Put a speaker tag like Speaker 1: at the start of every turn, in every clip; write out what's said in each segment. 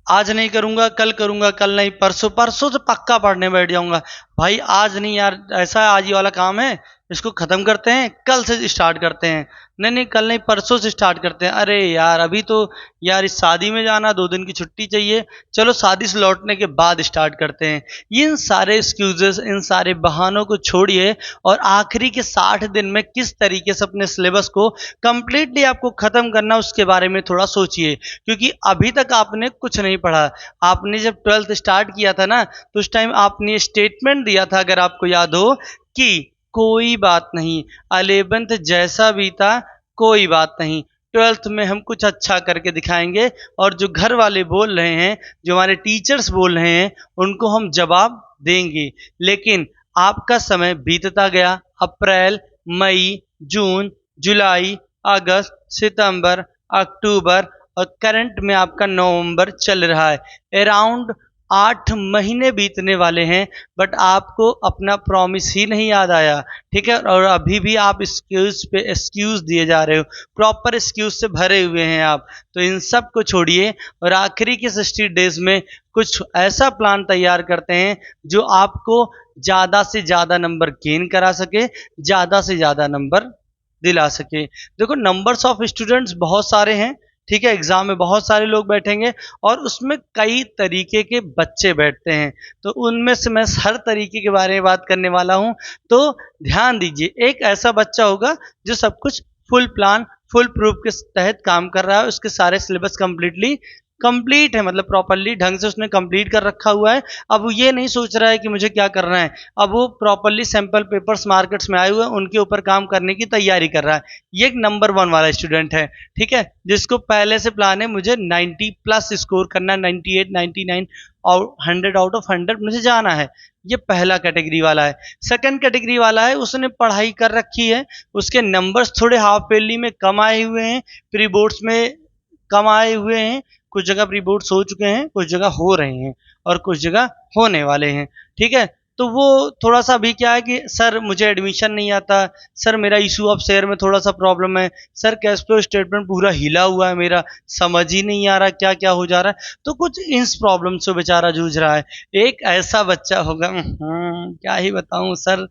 Speaker 1: आज नहीं करूंगा, कल नहीं, परसों, परसों से पक्का पढ़ने बैठ जाऊंगा। भाई आज नहीं यार, ऐसा है, आज ये वाला काम है, इसको खत्म करते हैं, कल से स्टार्ट करते हैं। नहीं नहीं, कल नहीं, परसों से स्टार्ट करते हैं। अरे यार अभी तो यार इस शादी में जाना, 2 दिन की छुट्टी चाहिए, चलो शादी से लौटने के बाद स्टार्ट करते हैं। इन सारे एक्सक्यूजेस, इन सारे बहानों को छोड़िए और आखिरी के 60 दिन में किस तरीके से अपने सिलेबस को कंप्लीटली आपको खत्म करना, उसके बारे में थोड़ा सोचिए। क्योंकि अभी तक आपने कुछ नहीं पढ़ा। आपने जब 12th स्टार्ट किया था ना, तो उस टाइम आपने स्टेटमेंट दिया था, अगर आपको याद हो, कि कोई बात नहीं, 11th जैसा भी था कोई बात नहीं, 12th में हम कुछ अच्छा करके दिखाएंगे, और जो घर वाले बोल रहे हैं, जो हमारे टीचर्स बोल रहे हैं, उनको हम जवाब देंगे। लेकिन आपका समय बीतता गया। अप्रैल, मई, जून, जुलाई, अगस्त, सितंबर, अक्टूबर और करंट में आपका नवंबर चल रहा है। अराउंड 8 महीने बीतने वाले हैं, बट आपको अपना प्रॉमिस ही नहीं याद आया। ठीक है, और अभी भी आप एक्सक्यूज पे एक्सक्यूज दिए जा रहे हो, प्रॉपर एक्सक्यूज से भरे हुए हैं आप। तो इन सब को छोड़िए और आखिरी के 60 डेज में कुछ ऐसा प्लान तैयार करते हैं जो आपको ज़्यादा से ज़्यादा नंबर गेन करा सके, ज़्यादा से ज़्यादा नंबर दिला सके। देखो, नंबर्स ऑफ स्टूडेंट्स बहुत सारे हैं। ठीक है, एग्जाम में बहुत सारे लोग बैठेंगे और उसमें कई तरीके के बच्चे बैठते हैं, तो उनमें से मैं हर तरीके के बारे में बात करने वाला हूं। तो ध्यान दीजिए, एक ऐसा बच्चा होगा जो सब कुछ फुल प्लान, फुल प्रूफ के तहत काम कर रहा है, उसके सारे सिलेबस कंप्लीट है, मतलब प्रॉपरली ढंग से उसने कंप्लीट कर रखा हुआ है। अब वो ये नहीं सोच रहा है कि मुझे क्या करना है, अब वो प्रॉपरली सैंपल पेपर्स मार्केट्स में आए हुए हैं, उनके ऊपर काम करने की तैयारी कर रहा है। ये एक नंबर 1 वाला स्टूडेंट है। ठीक है, जिसको पहले से प्लान है, मुझे 90 प्लस स्कोर करना है, 98, 99 और 100 आउट ऑफ 100 मुझे जाना है। ये पहला कैटेगरी वाला है। सेकंड कैटेगरी वाला है, उसने पढ़ाई कर रखी है, उसके नंबर्स थोड़े हाफ ईयरली में कम आए हुए हैं, प्री बोर्ड्स में कम आए हुए हैं, कुछ जगह प्री बोर्ड्स हो चुके हैं, कुछ जगह हो रहे हैं और कुछ जगह होने वाले हैं। ठीक है, तो वो थोड़ा सा अभी क्या है कि सर मुझे एडमिशन नहीं आता, सर मेरा इशू ऑफ शेयर में थोड़ा सा प्रॉब्लम है, सर कैश फ्लो स्टेटमेंट पूरा हिला हुआ है, मेरा समझ ही नहीं आ रहा क्या क्या हो जा रहा है। तो कुछ इस प्रॉब्लम से बेचारा जूझ रहा है। एक ऐसा बच्चा होगा, क्या ही बताऊं सर,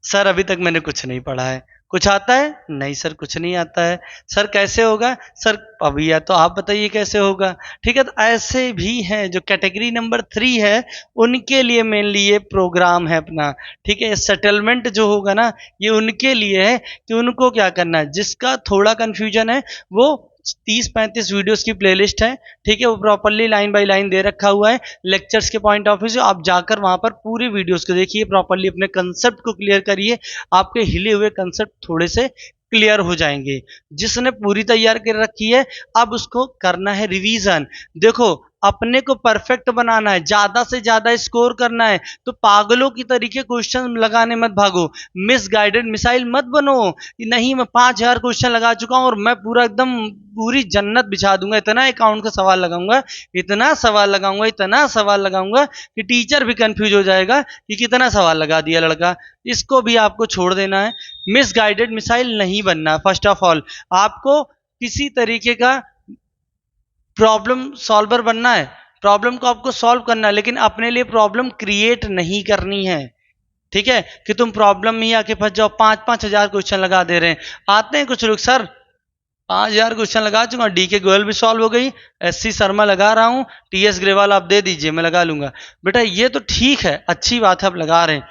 Speaker 1: सर अभी तक मैंने कुछ नहीं पढ़ा है। कुछ आता है? नहीं सर, कुछ नहीं आता है। सर कैसे होगा? सर अभी या तो आप बताइए कैसे होगा। ठीक है, तो ऐसे भी हैं जो कैटेगरी नंबर 3 है, उनके लिए मेनली ये प्रोग्राम है अपना। ठीक है, सेटलमेंट जो होगा ना, ये उनके लिए है कि उनको क्या करना है। जिसका थोड़ा कंफ्यूजन है, वो 30-35 वीडियोस की प्लेलिस्ट है। ठीक है, वो प्रॉपरली लाइन बाय लाइन दे रखा हुआ है। लेक्चर्स के पॉइंट ऑफ व्यू से आप जाकर वहां पर पूरी वीडियोस को देखिए, प्रॉपरली अपने कंसेप्ट को क्लियर करिए, आपके हिले हुए कंसेप्ट थोड़े से क्लियर हो जाएंगे। जिसने पूरी तैयार कर रखी है, अब उसको करना है रिवीजन। देखो, अपने को परफेक्ट बनाना है, ज्यादा से ज्यादा स्कोर करना है, तो पागलों की तरीके क्वेश्चन लगाने मत भागो, मिस गाइडेड मिसाइल मत बनो। नहीं, मैं 5000 क्वेश्चन लगा चुका हूं और मैं पूरा एकदम पूरी जन्नत बिछा दूंगा, इतना अकाउंट का सवाल लगाऊंगा, इतना सवाल लगाऊंगा, इतना सवाल लगाऊंगा कि टीचर भी कंफ्यूज हो जाएगा कि कितना सवाल लगा दिया लड़का। इसको भी आपको छोड़ देना है, मिस गाइडेड मिसाइल नहीं बनना। फर्स्ट ऑफ ऑल आपको किसी तरीके का प्रॉब्लम सॉल्वर बनना है, प्रॉब्लम को आपको सॉल्व करना है, लेकिन अपने लिए प्रॉब्लम क्रिएट नहीं करनी है। ठीक है, कि तुम प्रॉब्लम में ही आके फंस जाओ। 5-5 हजार क्वेश्चन लगा दे रहे हैं। आते हैं कुछ लोग, सर 5000 क्वेश्चन लगा चुका हूँ, डी के गोयल भी सॉल्व हो गई, एससी शर्मा लगा रहा हूँ, टीएस ग्रेवाल आप दे दीजिए मैं लगा लूंगा। बेटा ये तो ठीक है, अच्छी बात है आप लगा रहे हैं,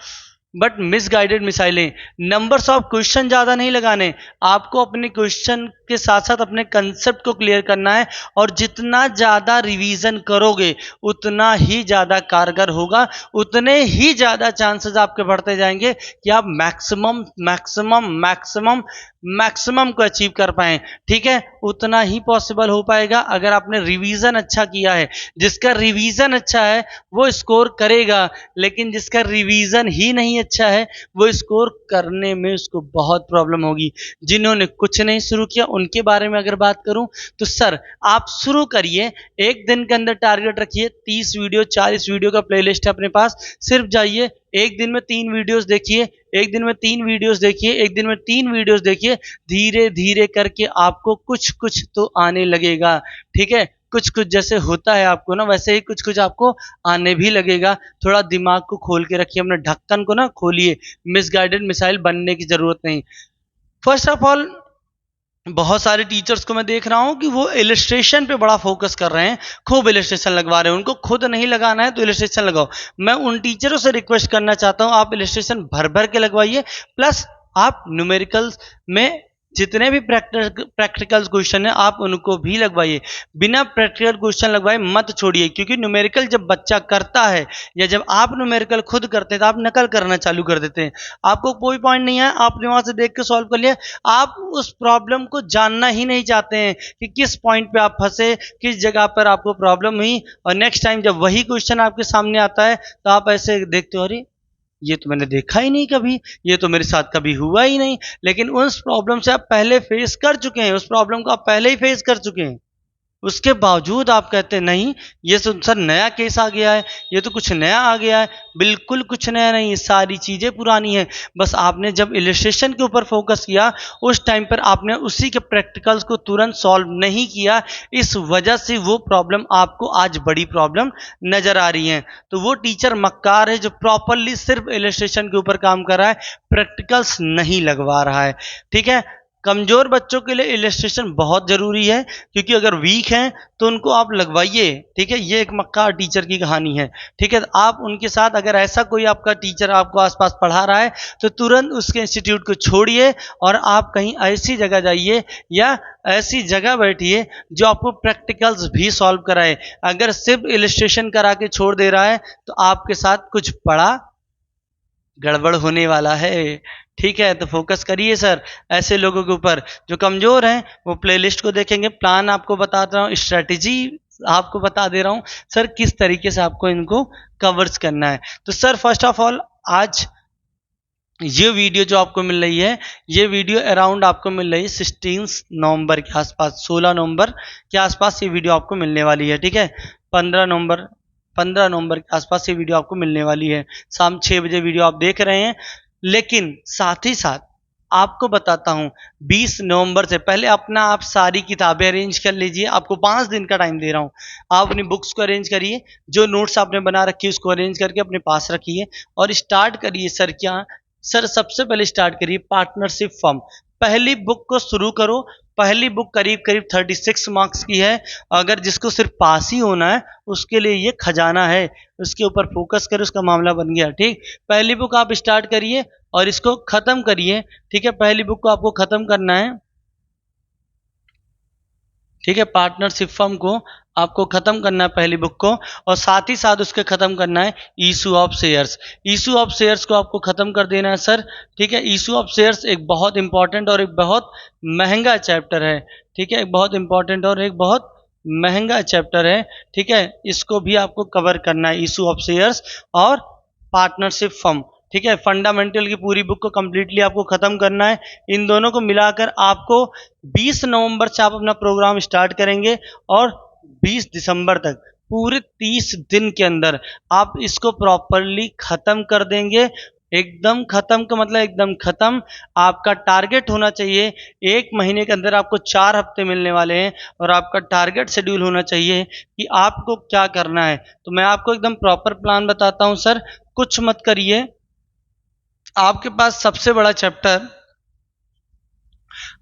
Speaker 1: बट मिसगाइडेड मिसाइलें, नंबर्स ऑफ क्वेश्चन ज्यादा नहीं लगाने, आपको अपने क्वेश्चन के साथ साथ अपने कंसेप्ट को क्लियर करना है। और जितना ज्यादा रिवीजन करोगे उतना ही ज्यादा कारगर होगा, उतने ही ज्यादा चांसेस आपके बढ़ते जाएंगे कि आप मैक्सिमम मैक्सिमम मैक्सिमम मैक्सिमम को अचीव कर पाए। ठीक है, उतना ही पॉसिबल हो पाएगा अगर आपने रिवीजन अच्छा किया है। जिसका रिवीजन अच्छा है वो स्कोर करेगा, लेकिन जिसका रिवीजन ही नहीं अच्छा है वो स्कोर करने में उसको बहुत प्रॉब्लम होगी। जिन्होंने कुछ नहीं शुरू किया उनके बारे में अगर बात करूं, तो सर आप शुरू करिए, एक दिन के अंदर टारगेट रखिए, 30 वीडियो 40 वीडियो का प्लेलिस्ट है अपने पास, सिर्फ जाइए एक दिन में 3 वीडियोस देखिए, एक दिन में 3 वीडियोस देखिए, एक दिन में 3 वीडियोस देखिए, धीरे धीरे करके आपको कुछ कुछ तो आने लगेगा। ठीक है, कुछ कुछ जैसे होता है आपको ना, वैसे ही कुछ कुछ आपको आने भी लगेगा। थोड़ा दिमाग को खोल के रखिए, अपने ढक्कन को ना खोलिए, मिसगाइडेड मिसाइल बनने की जरूरत नहीं। फर्स्ट ऑफ ऑल, बहुत सारे टीचर्स को मैं देख रहा हूं कि वो इलिस्ट्रेशन पे बड़ा फोकस कर रहे हैं, खूब इलिस्ट्रेशन लगवा रहे हैं। उनको खुद नहीं लगाना है तो इलिस्ट्रेशन लगाओ। मैं उन टीचरों से रिक्वेस्ट करना चाहता हूं, आप इलिस्ट्रेशन भर भर के लगवाइए, प्लस आप न्यूमेरिकल्स में जितने भी प्रैक्टिकल क्वेश्चन है आप उनको भी लगवाइए। बिना प्रैक्टिकल क्वेश्चन लगवाए मत छोड़िए, क्योंकि न्यूमेरिकल जब बच्चा करता है या जब आप न्यूमेरिकल खुद करते हैं तो आप नकल करना चालू कर देते हैं। आपको कोई पॉइंट नहीं है, आपने वहां से देख के सॉल्व कर लिया, आप उस प्रॉब्लम को जानना ही नहीं चाहते हैं कि किस पॉइंट पे आप फंसे, किस जगह पर आपको प्रॉब्लम हुई। और नेक्स्ट टाइम जब वही क्वेश्चन आपके सामने आता है तो आप ऐसे देखते हो, अरे ये तो मैंने देखा ही नहीं कभी, ये तो मेरे साथ कभी हुआ ही नहीं। लेकिन उस प्रॉब्लम से आप पहले फेस कर चुके हैं, उस प्रॉब्लम को आप पहले ही फेस कर चुके हैं, उसके बावजूद आप कहते हैं नहीं ये तो सर नया केस आ गया है, ये तो कुछ नया आ गया है। बिल्कुल कुछ नया नहीं, सारी चीज़ें पुरानी हैं। बस आपने जब इलिस्ट्रेशन के ऊपर फोकस किया उस टाइम पर आपने उसी के प्रैक्टिकल्स को तुरंत सॉल्व नहीं किया, इस वजह से वो प्रॉब्लम आपको आज बड़ी प्रॉब्लम नज़र आ रही है। तो वो टीचर मक्कार है जो प्रॉपरली सिर्फ इलिस्ट्रेशन के ऊपर काम कर रहा है, प्रैक्टिकल्स नहीं लगवा रहा है। ठीक है, कमजोर बच्चों के लिए इलस्ट्रेशन बहुत जरूरी है, क्योंकि अगर वीक हैं तो उनको आप लगवाइए। ठीक है, ये एक मक्कार टीचर की कहानी है। ठीक है, तो आप उनके साथ, अगर ऐसा कोई आपका टीचर आपको आसपास पढ़ा रहा है तो तुरंत उसके इंस्टीट्यूट को छोड़िए और आप कहीं ऐसी जगह जाइए या ऐसी जगह बैठिए जो आपको प्रैक्टिकल्स भी सॉल्व कराए। अगर सिर्फ इलस्ट्रेशन करा के छोड़ दे रहा है तो आपके साथ कुछ बड़ा गड़बड़ होने वाला है। ठीक है, तो फोकस करिए सर ऐसे लोगों के ऊपर। जो कमजोर हैं वो प्लेलिस्ट को देखेंगे, प्लान आपको बता रहा हूँ, स्ट्रेटेजी आपको बता दे रहा हूँ सर किस तरीके से आपको इनको कवर्स करना है। तो सर फर्स्ट ऑफ ऑल, आज ये वीडियो जो आपको मिल रही है, ये वीडियो अराउंड आपको मिल रही है 16 नवंबर के आसपास, 16 नवंबर के आसपास ये वीडियो आपको मिलने वाली है। ठीक है, 15 नवंबर के आसपास ये वीडियो आपको मिलने वाली है। शाम 6 बजे वीडियो आप देख रहे हैं। लेकिन साथ ही साथ आपको बताता हूं, 20 नवंबर से पहले अपना आप सारी किताबें अरेंज कर लीजिए। आपको 5 दिन का टाइम दे रहा हूं, आप अपनी बुक्स को अरेंज करिए, जो नोट्स आपने बना रखी है उसको अरेंज करके अपने पास रखिए और स्टार्ट करिए। सर क्या सर, सबसे पहले स्टार्ट करिए पार्टनरशिप फर्म। पहली बुक को शुरू करो। पहली बुक करीब करीब 36 मार्क्स की है। अगर जिसको सिर्फ पास ही होना है उसके लिए ये खजाना है, उसके ऊपर फोकस करो, उसका मामला बन गया। ठीक, पहली बुक आप स्टार्ट करिए और इसको खत्म करिए। ठीक है, पहली बुक को आपको खत्म करना है। ठीक है, पार्टनरशिप फर्म को आपको खत्म करना है पहली बुक को, और साथ ही साथ उसके खत्म करना है issue of shares. Issue of shares को आपको खत्म कर देना है सर। ठीक है, इशू ऑफ शेयर्स एक बहुत इंपॉर्टेंट और एक बहुत महंगा चैप्टर है। ठीक है, एक बहुत इंपॉर्टेंट और एक बहुत महंगा चैप्टर है। ठीक है, इसको भी आपको कवर करना है, इशू ऑफ शेयर्स और पार्टनरशिप फर्म। ठीक है, फंडामेंटल की पूरी बुक को कंप्लीटली आपको खत्म करना है। इन दोनों को मिलाकर आपको 20 नवंबर से आप अपना प्रोग्राम स्टार्ट करेंगे और 20 दिसंबर तक पूरे 30 दिन के अंदर आप इसको प्रॉपरली खत्म कर देंगे। एकदम खत्म का मतलब एकदम खत्म। आपका टारगेट होना चाहिए, एक महीने के अंदर आपको 4 हफ्ते मिलने वाले हैं और आपका टारगेट शेड्यूल होना चाहिए कि आपको क्या करना है। तो मैं आपको एकदम प्रॉपर प्लान बताता हूं सर, कुछ मत करिए। आपके पास सबसे बड़ा चैप्टर,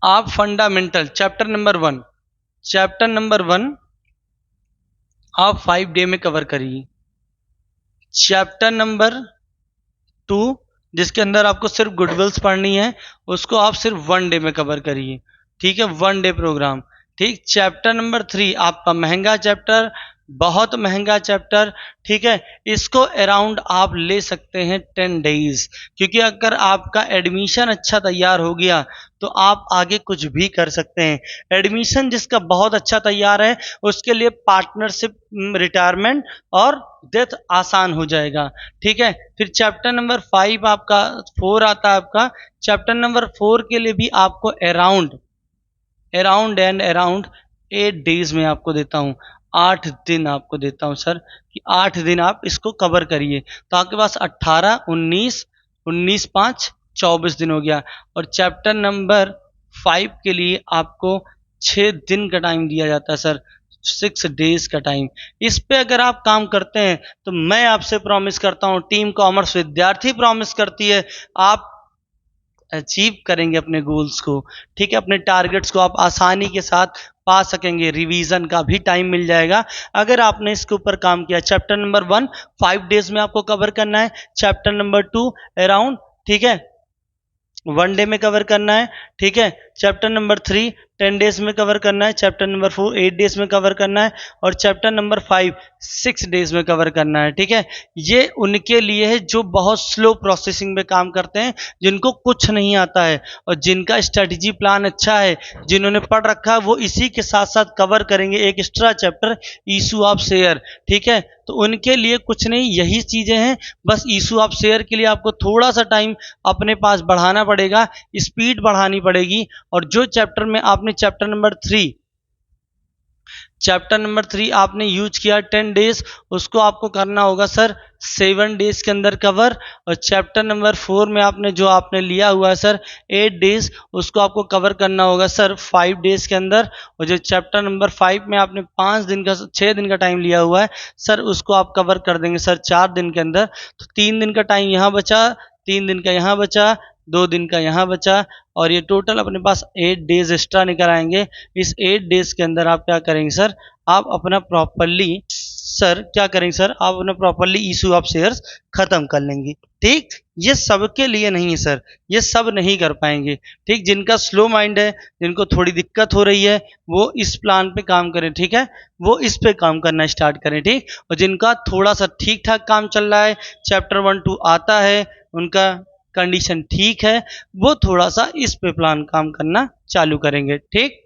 Speaker 1: आप फंडामेंटल चैप्टर नंबर 1 आप 5 डे में कवर करिए। चैप्टर नंबर 2 जिसके अंदर आपको सिर्फ गुडविल्स पढ़नी है उसको आप सिर्फ 1 डे में कवर करिए। ठीक है, 1 डे प्रोग्राम। ठीक, चैप्टर नंबर 3 आपका महंगा चैप्टर, बहुत महंगा चैप्टर। ठीक है, इसको अराउंड आप ले सकते हैं 10 डेज, क्योंकि अगर आपका एडमिशन अच्छा तैयार हो गया तो आप आगे कुछ भी कर सकते हैं। एडमिशन जिसका बहुत अच्छा तैयार है उसके लिए पार्टनरशिप, रिटायरमेंट और डेथ आसान हो जाएगा। ठीक है, फिर चैप्टर नंबर 5 आपका 4 आता है। आपका चैप्टर नंबर 4 के लिए भी आपको अराउंड 8 डेज में आपको देता हूँ, 8 दिन आपको देता हूँ सर, कि 8 दिन आप इसको कवर करिए। तो आपके पास 18, 19, 5 24 दिन हो गया। और चैप्टर नंबर 5 के लिए आपको 6 दिन का टाइम दिया जाता है सर। 6 डेज का टाइम। इस पे अगर आप काम करते हैं तो मैं आपसे प्रॉमिस करता हूँ, टीम कॉमर्स विद्यार्थी प्रॉमिस करती है, आप अचीव करेंगे अपने गोल्स को, ठीक है, अपने टारगेट्स को आप आसानी के साथ पा सकेंगे। रिवीजन का भी टाइम मिल जाएगा अगर आपने इसके ऊपर काम किया। चैप्टर नंबर 1 5 डेज में आपको कवर करना है, चैप्टर नंबर 2 अराउंड, ठीक है, 1 डे में कवर करना है, ठीक है, चैप्टर नंबर 3 10 डेज में कवर करना है, चैप्टर नंबर 4 8 डेज में कवर करना है, और चैप्टर नंबर 5 6 डेज में कवर करना है, ठीक है। ये उनके लिए है जो बहुत स्लो प्रोसेसिंग में काम करते हैं, जिनको कुछ नहीं आता है और जिनका स्ट्रेटजी प्लान अच्छा है, जिन्होंने पढ़ रखा है, वो इसी के साथ साथ कवर करेंगे एक extra chapter issue of share, ठीक है। तो उनके लिए कुछ नहीं, यही चीजें हैं, बस इशू ऑफ शेयर के लिए आपको थोड़ा सा टाइम अपने पास बढ़ाना पड़ेगा, स्पीड बढ़ानी पड़ेगी। और जो चैप्टर में आपने चैप्टर नंबर 3 आपने यूज किया 10 डेज, उसको आपको करना होगा सर 7 डेज के अंदर कवर। और चैप्टर नंबर 4 में आपने जो आपने लिया हुआ है सर 8 डेज, उसको आपको कवर करना होगा सर 5 डेज के अंदर। और जो चैप्टर नंबर 5 में आपने 6 दिन का टाइम लिया हुआ है सर, उसको आप कवर कर देंगे सर 4 दिन के अंदर। तो 3 दिन का टाइम यहाँ बचा, 3 दिन का यहाँ बचा, 2 दिन का यहाँ बचा, और ये टोटल अपने पास 8 डेज एक्स्ट्रा निकल आएंगे। इस 8 डेज के अंदर आप क्या करेंगे सर, आप अपना प्रॉपरली इशू ऑफ शेयर्स खत्म कर लेंगे, ठीक। ये सबके लिए नहीं है सर, ये सब नहीं कर पाएंगे, ठीक। जिनका स्लो माइंड है, जिनको थोड़ी दिक्कत हो रही है, वो इस प्लान पे काम करें, ठीक है, वो इस पे काम करना स्टार्ट करें, ठीक। और जिनका थोड़ा सा ठीक ठाक काम चल रहा है, चैप्टर 1 2 आता है, उनका कंडीशन ठीक है, वो थोड़ा सा इस पे प्लान काम करना चालू करेंगे, ठीक।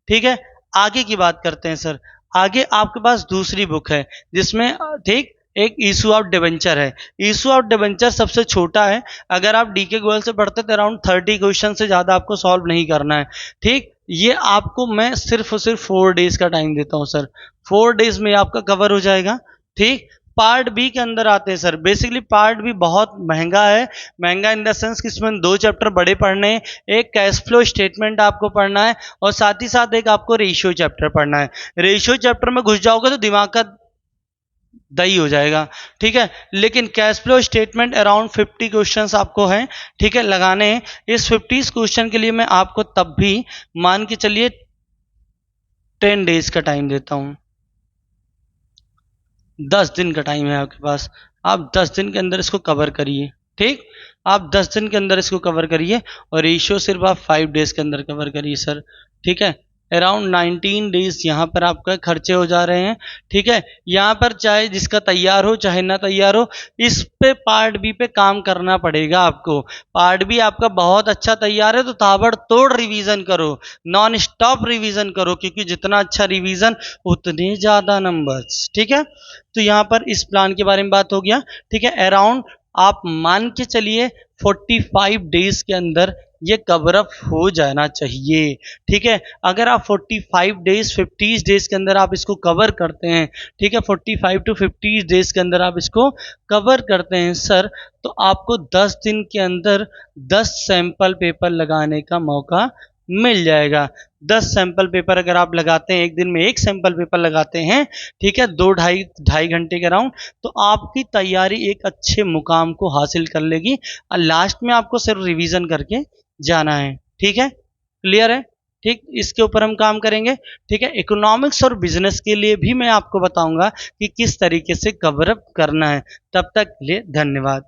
Speaker 1: ठीक है, आगे की बात करते हैं सर। आगे आपके पास दूसरी बुक है जिसमें, ठीक, एक इशू ऑफ डिबेंचर है। इशू ऑफ डिबेंचर सबसे छोटा है, अगर आप डीके गोयल से पढ़ते तो अराउंड 30 क्वेश्चन से ज़्यादा आपको सॉल्व नहीं करना है, ठीक। ये आपको मैं सिर्फ और सिर्फ 4 डेज का टाइम देता हूँ सर, 4 डेज में आपका कवर हो जाएगा, ठीक। पार्ट बी के अंदर आते हैं सर। बेसिकली पार्ट बी बहुत महंगा है, महंगा इन द सेंस कि इसमें 2 चैप्टर बड़े पढ़ने हैं, एक कैश फ्लो स्टेटमेंट आपको पढ़ना है और साथ ही साथ एक आपको रेशियो चैप्टर पढ़ना है। रेशियो चैप्टर में घुस जाओगे तो दिमाग का दही हो जाएगा, ठीक है। लेकिन cash flow statement around 50 questions आपको हैं, ठीक है, लगाने हैं। इस 50 क्वेश्चन के लिए मैं आपको तब भी मान के चलिए 10 डेज का टाइम देता हूं, 10 दिन का टाइम है आपके पास। आप 10 दिन के अंदर इसको कवर करिए, ठीक। आप 10 दिन के अंदर इसको कवर करिए और रेशियो सिर्फ आप 5 डेज के अंदर कवर करिए सर, ठीक है। अराउंड 19 डेज यहाँ पर आपका खर्चे हो जा रहे हैं, ठीक है। यहाँ पर चाहे जिसका तैयार हो चाहे ना तैयार हो, इस पे पार्ट बी पे काम करना पड़ेगा आपको। पार्ट बी आपका बहुत अच्छा तैयार है तो ताबड़तोड़ रिवीजन करो, नॉन स्टॉप रिवीजन करो, क्योंकि जितना अच्छा रिवीजन उतने ज़्यादा नंबर्स, ठीक है। तो यहाँ पर इस प्लान के बारे में बात हो गया, ठीक है। अराउंड आप मान के चलिए 45 डेज के अंदर ये कवर अप हो जाना चाहिए, ठीक है। अगर आप 45 डेज 50 डेज के अंदर आप इसको कवर करते हैं, ठीक है, 45 टू 50 डेज के अंदर आप इसको कवर करते हैं सर, तो आपको 10 दिन के अंदर 10 सैंपल पेपर लगाने का मौका मिल जाएगा। 10 सैंपल पेपर अगर आप लगाते हैं, एक दिन में एक सैंपल पेपर लगाते हैं, ठीक है, 2 ढाई घंटे के राउंड, तो आपकी तैयारी एक अच्छे मुकाम को हासिल कर लेगी और लास्ट में आपको सिर्फ रिवीजन करके जाना है, ठीक है, क्लियर है, ठीक। इसके ऊपर हम काम करेंगे, ठीक है। इकोनॉमिक्स और बिजनेस के लिए भी मैं आपको बताऊंगा कि किस तरीके से कवर अप करना है। तब तक के लिए धन्यवाद।